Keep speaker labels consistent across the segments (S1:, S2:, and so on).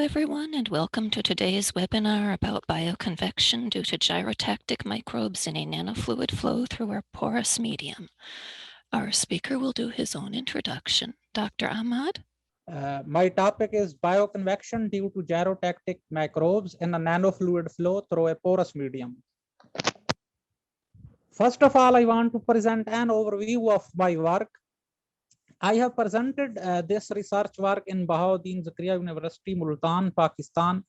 S1: everyone, and welcome to today's webinar about bioconvection due to gyrotactic microbes in a nanofluid flow through our porous medium. Our speaker will do his own introduction. Dr. Ahmad?
S2: My topic is bioconvection due to gyrotactic microbes in a nanofluid flow through a porous medium. First of all, I want to present an overview of my work. I have presented this research work in Bahauddin Zakariya University, Multan, Pakistan.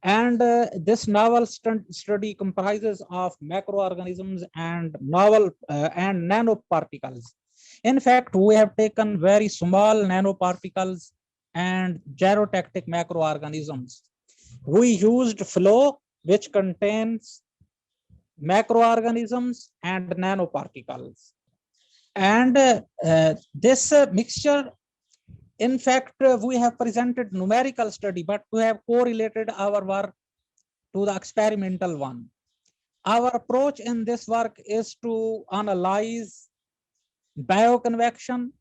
S2: And this novel study comprises of macroorganisms and novel and nanoparticles. In fact, we have taken very small nanoparticles and gyrotactic macroorganisms. We used flow, which contains macroorganisms and nanoparticles. And this mixture, in fact, we have presented numerical study, but we have correlated our work to the experimental one. Our approach in this work is to analyze bioconvection.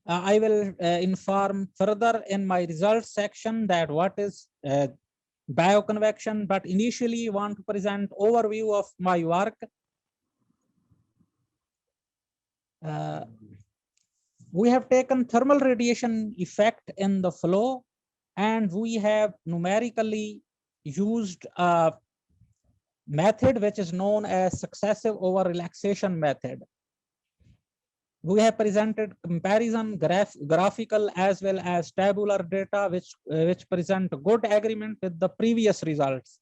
S2: I will inform further in my results section that what is bioconvection, but initially want to present overview of my work. We have taken thermal radiation effect in the flow, and we have numerically used a method which is known as successive over relaxation method. We have presented comparison graphical as well as tabular data which present good agreement with the previous results.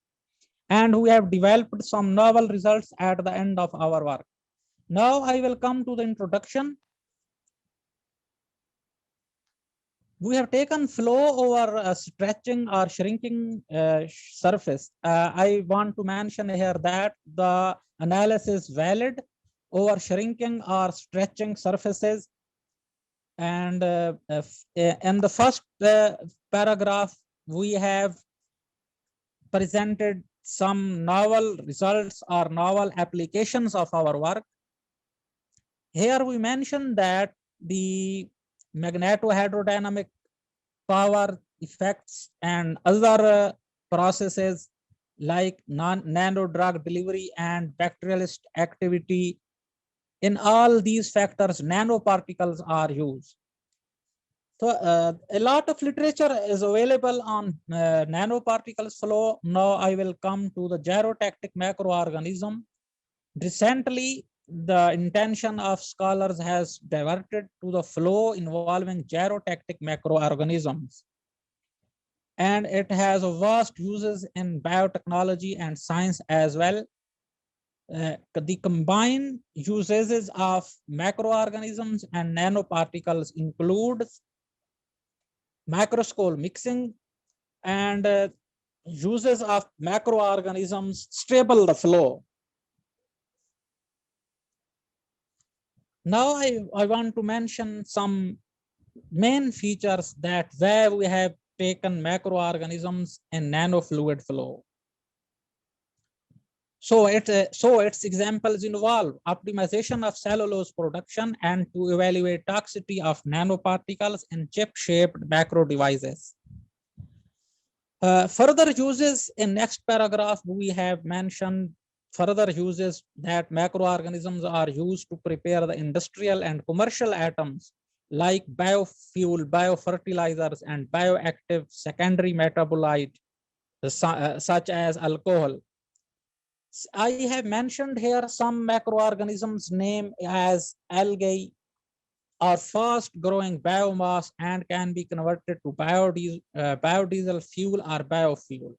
S2: And we have developed some novel results at the end of our work. Now I will come to the introduction. We have taken flow over a stretching or shrinking surface. I want to mention here that the analysis is valid over shrinking or stretching surfaces. And in the first paragraph, we have presented some novel results or novel applications of our work. Here we mention that the magnetohydrodynamic power effects and other processes like nano drug delivery and bacterialist activity, in all these factors nanoparticles are used. So a lot of literature is available on nanoparticles flow. Now I will come to the gyrotactic macroorganism. Recently, the intention of scholars has diverted to the flow involving gyrotactic macroorganisms. And it has vast uses in biotechnology and science as well. The combined uses of macroorganisms and nanoparticles include macroscale mixing and uses of macroorganisms stable the flow. Now I want to mention some main features that where we have taken macroorganisms in nanofluid flow. So its examples involve optimization of cellulose production and to evaluate toxicity of nanoparticles in chip-shaped macro devices. Further uses in next paragraph, we have mentioned further uses that macroorganisms are used to prepare the industrial and commercial atoms like biofuel, biofertilizers, and bioactive secondary metabolite such as alcohol. I have mentioned here some macroorganisms named as algae are fast growing biomass and can be converted to biodiesel fuel or biofuel.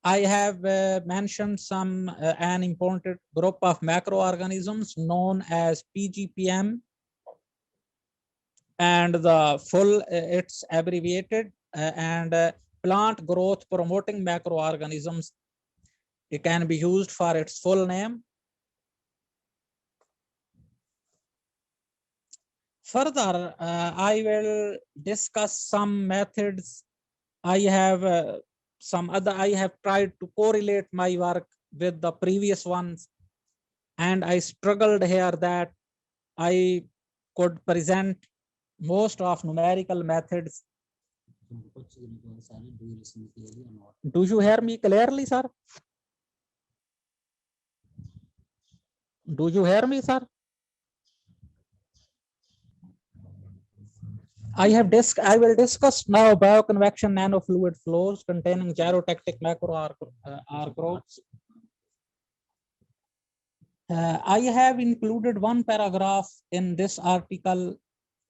S2: I have mentioned some an important group of macroorganisms known as PGPM, and the full it's abbreviated and plant growth promoting macroorganisms. It can be used for its full name. Further, I will discuss some methods. I have I have tried to correlate my work with the previous ones, and I struggled here that I could present most of numerical methods Do you hear me clearly, sir? Do you hear me, sir? I will discuss now bioconvection nanofluid flows containing gyrotactic macro arc-groups. I have included one paragraph in this article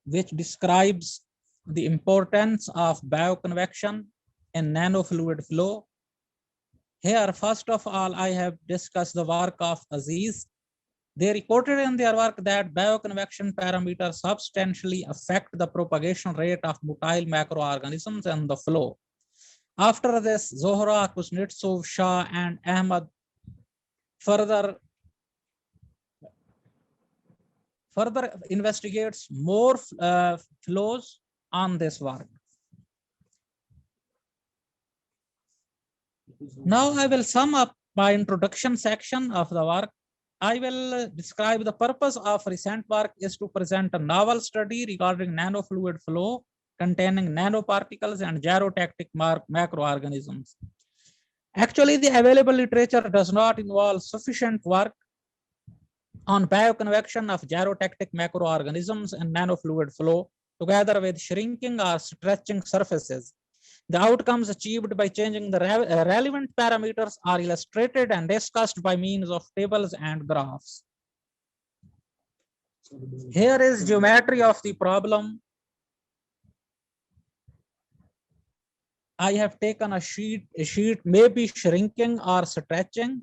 S2: which describes the importance of bioconvection in nanofluid flow. Here, first of all, I have discussed the work of Aziz. They reported in their work that bioconvection parameters substantially affect the propagation rate of motile macroorganisms and the flow. After this, Zohra, Kuznetsov, Shah, and Ahmad further investigates more flows on this work. Now I will sum up my introduction section of the work. I will describe the purpose of recent work is to present a novel study regarding nanofluid flow containing nanoparticles and gyrotactic macroorganisms. Actually, the available literature does not involve sufficient work on bioconvection of gyrotactic macroorganisms and nanofluid flow together with shrinking or stretching surfaces. The outcomes achieved by changing the relevant parameters are illustrated and discussed by means of tables and graphs. Here is geometry of the problem. I have taken a sheet may be shrinking or stretching.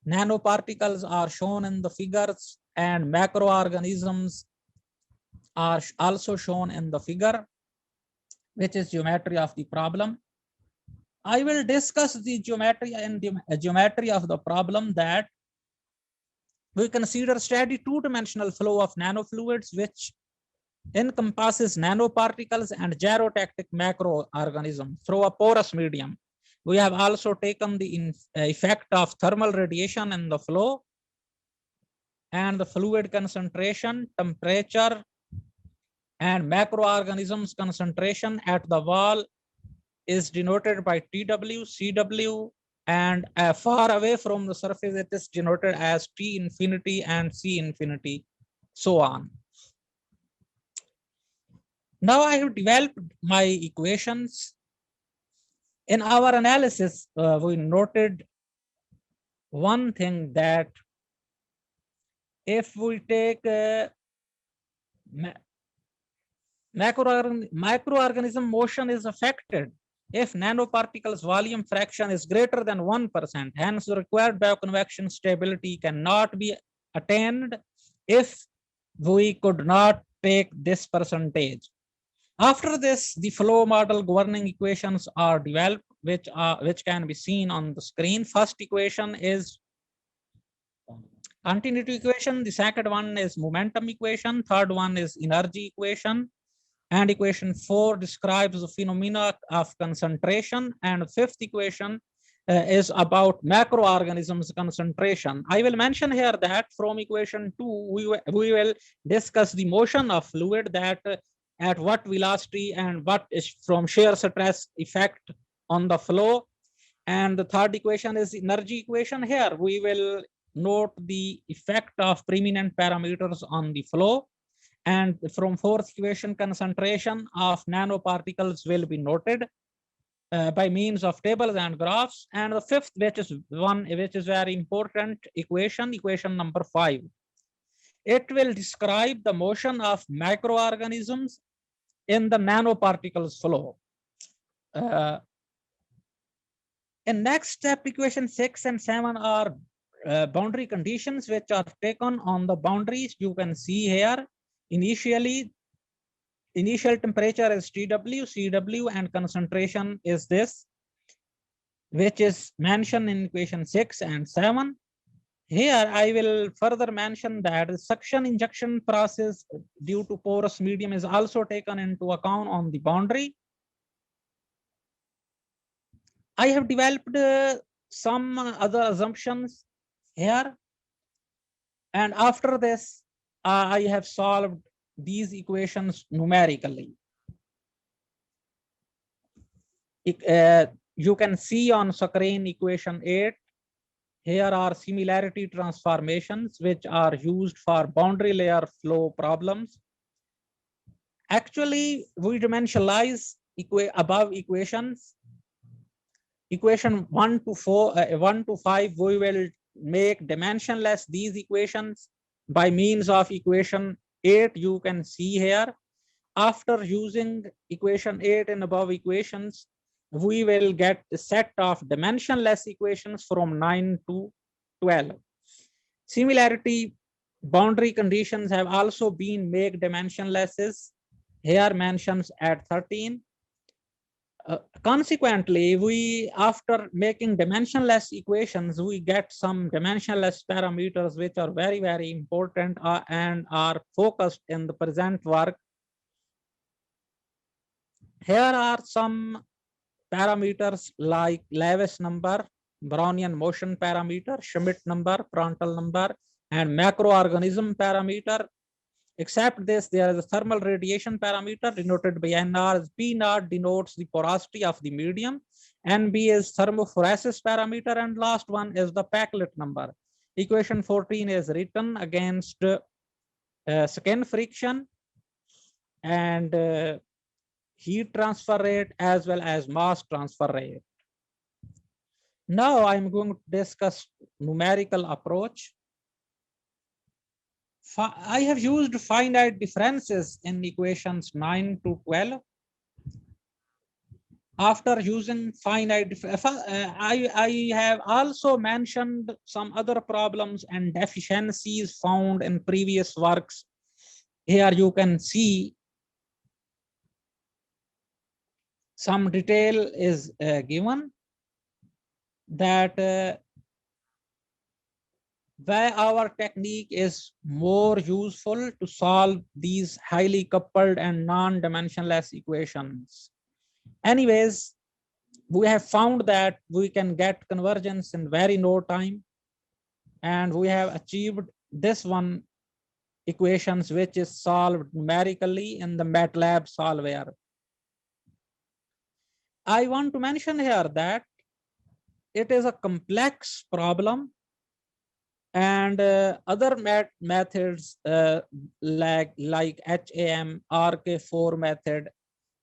S2: Nanoparticles are shown in the figures and macroorganisms are also shown in the figure, which is geometry of the problem. I will discuss the geometry and the geometry of the problem that we consider steady two-dimensional flow of nanofluids, which encompasses nanoparticles and gyrotactic macroorganisms through a porous medium. We have also taken the effect of thermal radiation in the flow and the fluid concentration, temperature, and macroorganisms concentration at the wall is denoted by TW, CW, and far away from the surface, it is denoted as T infinity and C infinity, so on. Now I have developed my equations. In our analysis, we noted one thing that if we take microorganism motion is affected if nanoparticles volume fraction is greater than 1%. Hence, the required bioconvection stability cannot be attained if we could not take this percentage. After this, the flow model governing equations are developed, which can be seen on the screen. First equation is continuity equation. The second one is momentum equation. Third one is energy equation. And equation 4 describes the phenomena of concentration. And fifth equation is about macroorganisms concentration. I will mention here that from equation 2, we will discuss the motion of fluid, that at what velocity and what is from shear stress effect on the flow. And the third equation is energy equation. Here we will note the effect of preeminent parameters on the flow. And from fourth equation, concentration of nanoparticles will be noted by means of tables and graphs. And the fifth, which is very important equation, equation number 5. It will describe the motion of microorganisms in the nanoparticles flow. In next step, equation 6 and 7 are boundary conditions which are taken on the boundaries. You can see here. Initial temperature is TW, CW, and concentration is this, which is mentioned in equation 6 and 7. Here, I will further mention that the suction injection process due to porous medium is also taken into account on the boundary. I have developed some other assumptions here. And after this, I have solved these equations numerically. You can see on screen equation 8. Here are similarity transformations which are used for boundary layer flow problems. Actually, we dimensionalize above equations. Equation 1 to 5, we will make dimensionless these equations by means of equation 8. You can see here, after using equation 8 and above equations, we will get a set of dimensionless equations from 9 to 12. Similarity boundary conditions have also been made dimensionless. Here mentions at 13. Consequently, we, after making dimensionless equations, we get some dimensionless parameters which are very, very important and are focused in the present work. Here are some parameters like Lewis number, Brownian motion parameter, Schmidt number, Prandtl number, and macroorganism parameter. Except this, there is a thermal radiation parameter denoted by NR. P naught denotes the porosity of the medium. NB is thermophoresis parameter, and last one is the Packlet number. Equation 14 is written against skin friction and heat transfer rate as well as mass transfer rate. Now I'm going to discuss numerical approach. I have used finite differences in equations 9 to 12. After using finite, I have also mentioned some other problems and deficiencies found in previous works. Here you can see some detail is given that why our technique is more useful to solve these highly coupled and non-dimensionless equations. Anyways, we have found that we can get convergence in very no time, and we have achieved this one equations which is solved numerically in the MATLAB solver. I want to mention here that it is a complex problem, and other methods like HAM, RK4 method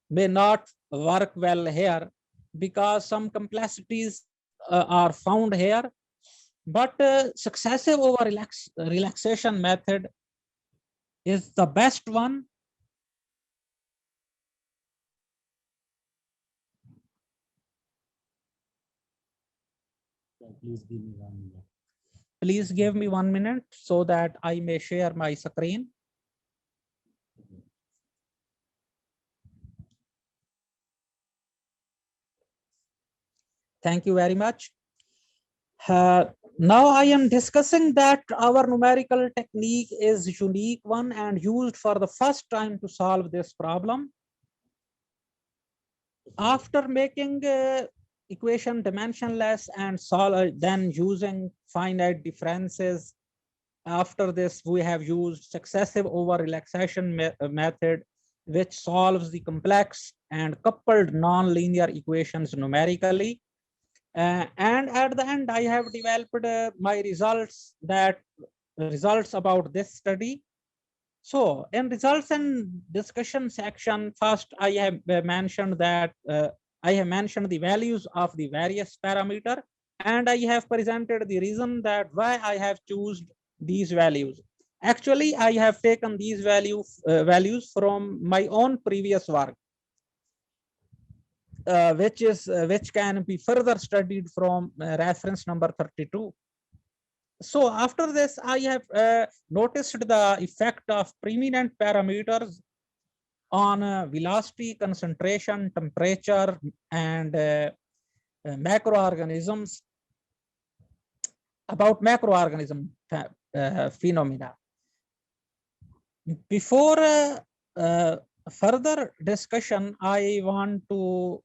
S2: may not work well here because some complexities are found here, but successive over relaxation method is the best one. Please give me 1 minute. Please give me 1 minute so that I may share my screen. Thank you very much. Now I am discussing that our numerical technique is unique one and used for the first time to solve this problem. After making equation dimensionless and then using finite differences, after this we have used successive over relaxation method, which solves the complex and coupled non-linear equations numerically. And at the end, I have developed my results about this study. So in results and discussion section, first I have mentioned that I have mentioned the values of the various parameter, and I have presented the reason that why I have chosen these values. Actually, I have taken these values from my own previous work. Which can be further studied from reference number 32. So after this, I have noticed the effect of preeminent parameters on velocity, concentration, temperature, and macroorganisms. About macroorganism phenomena. Before further discussion, I want to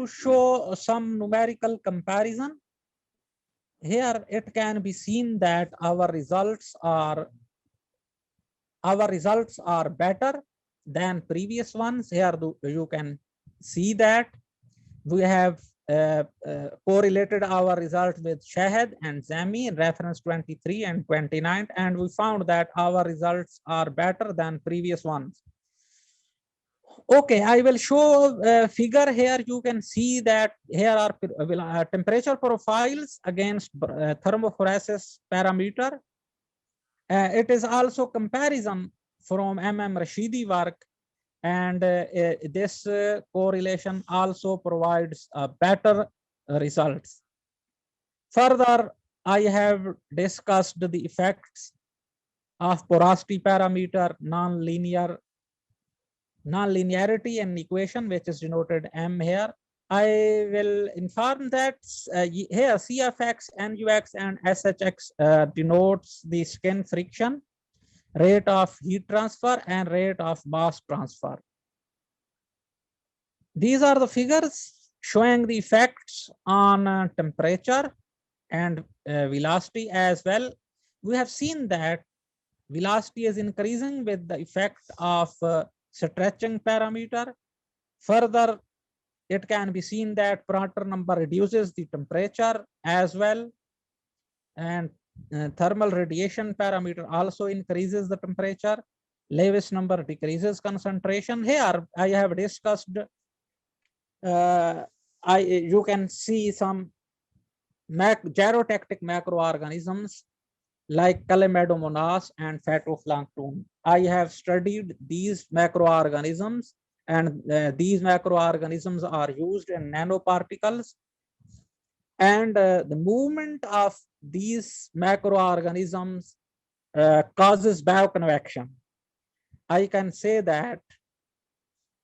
S2: show some numerical comparison. Here it can be seen that our results are better than previous ones. Here you can see that we have correlated our result with Shahid and Zami in reference 23 and 29, and we found that our results are better than previous ones. Okay, I will show a figure here. You can see that here are temperature profiles against thermophoresis parameter. It is also comparison from Rashidi work, and this correlation also provides better results. Further, I have discussed the effects of porosity parameter, non-linearity and equation, which is denoted M here. I will inform that here CFX, NUX, and SHX denotes the skin friction, rate of heat transfer, and rate of mass transfer. These are the figures showing the effects on temperature and velocity as well. We have seen that velocity is increasing with the effect of stretching parameter. Further, it can be seen that Prandtl number reduces the temperature as well, and thermal radiation parameter also increases the temperature. Lewis number decreases concentration. Here I have discussed you can see some gyrotactic macroorganisms like Chlamydomonas and phytoplankton. I have studied these macroorganisms, and these macroorganisms are used in nanoparticles, and the movement of these macroorganisms causes bioconvection. I can say that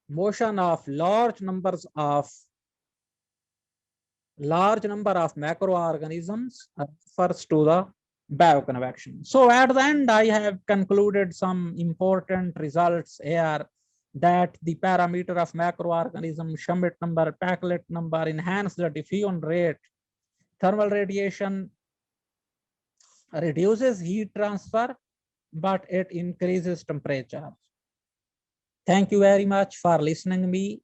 S2: motion of large number of macroorganisms refers to the bioconvection. So at the end, I have concluded some important results here, that the parameter of macroorganism, Schmidt number, Paclet number, enhance the diffusion rate. Thermal radiation reduces heat transfer, but it increases temperature. Thank you very much for listening to me.